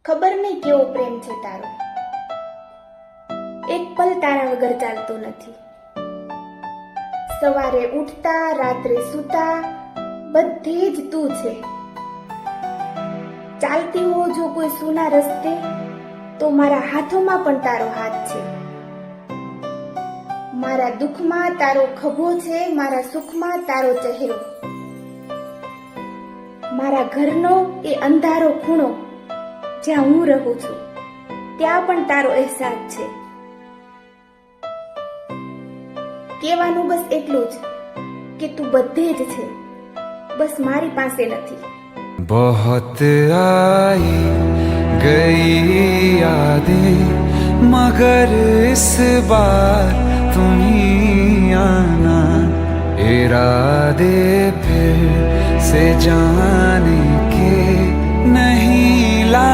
ખબર નહીં કેવો પ્રેમ છે તારો, એક પલ તારા વગર ચાલતો નથી. સવારે ઉઠતા રાત્રે સૂતા બધે જ તું છે. ચાલતી હો જો કોઈ સૂના રસ્તે તો મારા હાથોમાં પણ તારો હાથ છે. મારા દુઃખમાં તારો ખભો છે, મારા સુખમાં તારો ચહેરો. મારા ઘરનો એ અંધારો ખૂણો જ્યાં હું રહું છું ત્યાં પણ તારો અહેસાસ છે. કહેવાનું બસ એટલું જ કે તું બધે જ છે, બસ મારી પાસે નથી. बहुत आई गई यादें मगर इस बार तुम ही आना. इरादे फिर से जाने के नहीं ला